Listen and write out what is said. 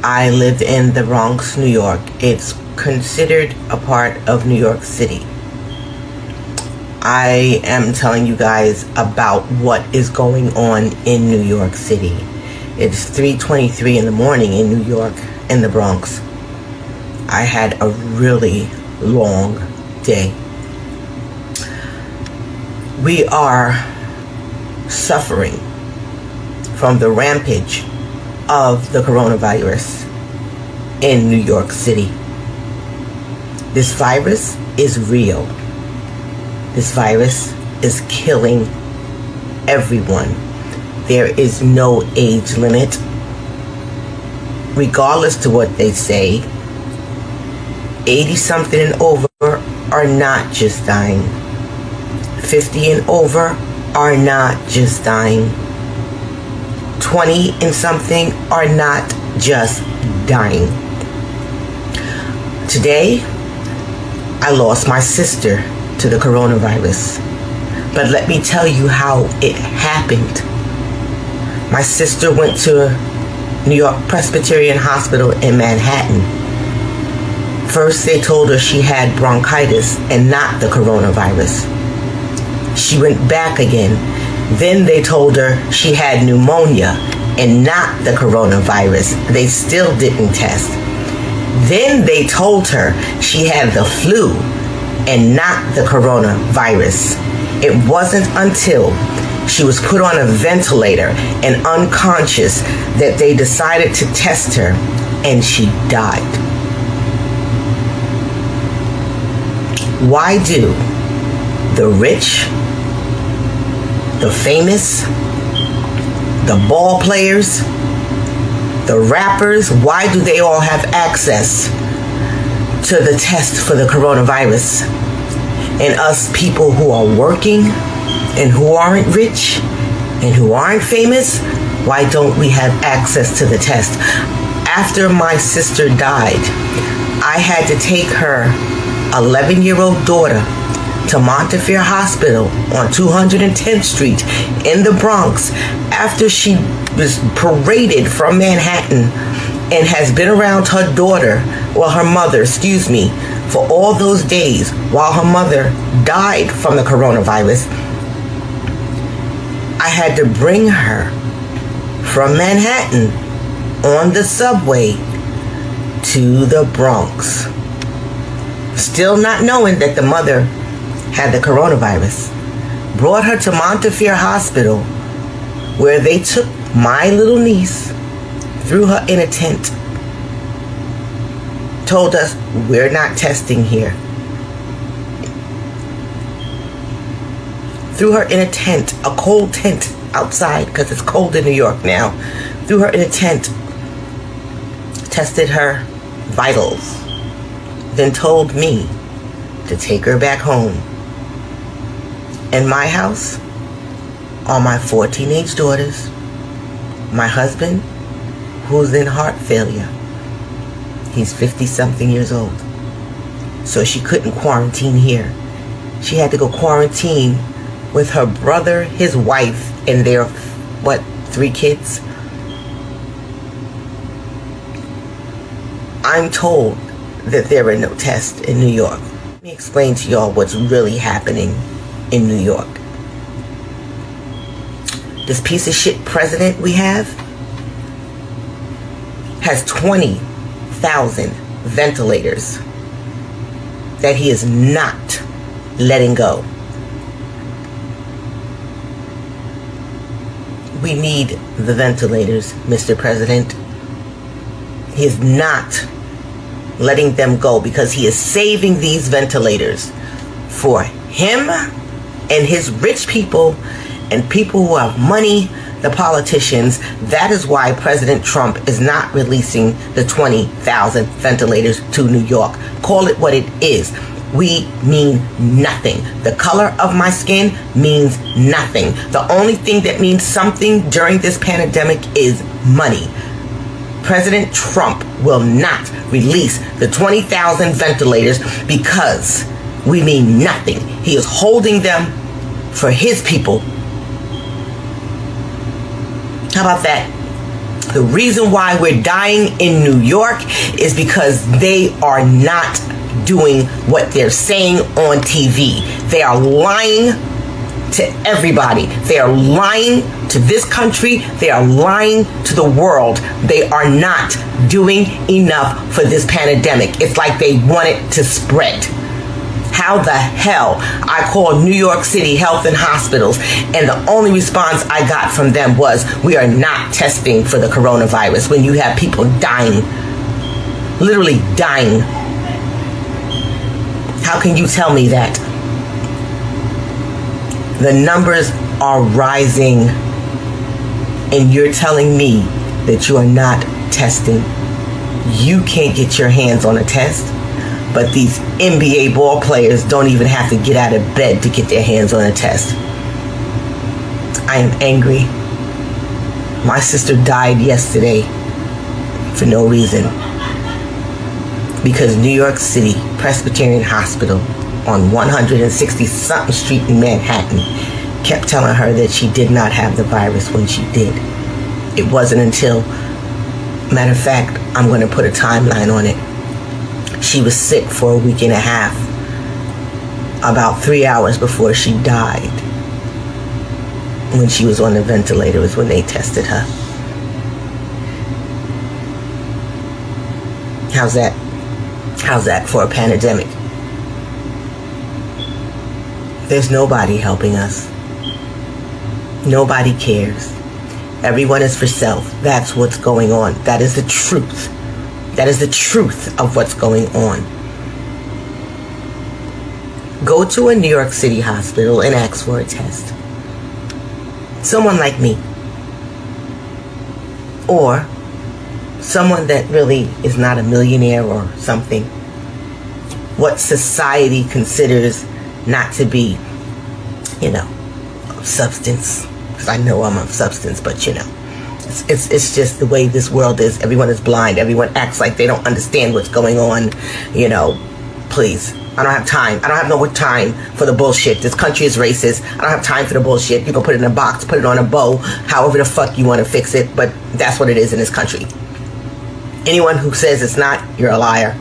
I live in the Bronx, New York. It's considered a part of New York City. I am telling you guys about what is going on in New York City. It's 3:23 in the morning in New York, in the Bronx. I had a really long day. We are suffering from the rampage of the coronavirus in New York City. This virus is real. This virus is killing everyone. There is no age limit. Regardless to what they say, 80 something and over are not just dying. 50 and over are not just dying. 20 and something are not just dying. Today, I lost my sister to the coronavirus. But let me tell you how it happened. My sister went to New York Presbyterian Hospital in Manhattan. First, they told her she had bronchitis and not the coronavirus. She went back again. Then they told her she had pneumonia and not the coronavirus. They still didn't test. Then they told her she had the flu and not the coronavirus. It wasn't until she was put on a ventilator and unconscious that they decided to test her, and she died. Why do the rich, the famous, the ball players, the rappers, why do they all have access to the test for the coronavirus? And us people who are working and who aren't rich and who aren't famous, why don't we have access to the test? After my sister died, I had to take her 11-year-old daughter to Montefiore Hospital on 210th Street in the Bronx after she was paraded from Manhattan and has been around her daughter, well, her mother, for all those days while her mother died from the coronavirus. I had to bring her from Manhattan on the subway to the Bronx, still not knowing that the mother had the coronavirus. Brought her to Montefiore Hospital, where they took my little niece, threw her in a tent, told us, we're not testing here. Threw her in a tent, a cold tent outside, because it's cold in New York now. Threw her in a tent, tested her vitals, then told me to take her back home. In my house are my 4 teenage daughters, my husband, who's in heart failure. He's 50-something years old. So she couldn't quarantine here. She had to go quarantine with her brother, his wife, and their, 3 kids? I'm told that there are no tests in New York. Let me explain to y'all what's really happening in New York. This piece of shit president we have has 20,000 ventilators that he is not letting go. We need the ventilators, Mr. President. He is not letting them go because he is saving these ventilators for him and his rich people and people who have money, the politicians. That is why President Trump is not releasing the 20,000 ventilators to New York. Call it what it is. We mean nothing. The color of my skin means nothing. The only thing that means something during this pandemic is money. President Trump will not release the 20,000 ventilators because we mean nothing. He is holding them for his people. How about that? The reason why we're dying in New York is because they are not doing what they're saying on TV. They are lying to everybody. They are lying to this country. They are lying to the world. They are not doing enough for this pandemic. It's like they want it to spread. How the hell? I called New York City Health and Hospitals, and the only response I got from them was, we are not testing for the coronavirus, when you have people dying, literally dying. How can you tell me that? The numbers are rising, and you're telling me that you are not testing. You can't get your hands on a test. But these NBA ball players don't even have to get out of bed to get their hands on a test. I am angry. My sister died yesterday for no reason. Because New York City Presbyterian Hospital on 160-something Street in Manhattan kept telling her that she did not have the virus when she did. It wasn't until, matter of fact, I'm going to put a timeline on it. She was sick for a week and a half. About 3 hours before she died, when she was on the ventilator, was when they tested her. How's that? How's that for a pandemic? There's nobody helping us. Nobody cares. Everyone is for self. That's what's going on. That is the truth. That is the truth of what's going on. Go to a New York City hospital and ask for a test. Someone like me. Or someone that really is not a millionaire or something. What society considers not to be, of substance. Because I know I'm of substance, but It's just the way this world is. Everyone is blind. Everyone acts like they don't understand what's going on. Please. I don't have time. I don't have no time for the bullshit. This country is racist. I don't have time for the bullshit. You can put it in a box, put it on a bow, however the fuck you want to fix it. But that's what it is in this country. Anyone who says it's not, you're a liar.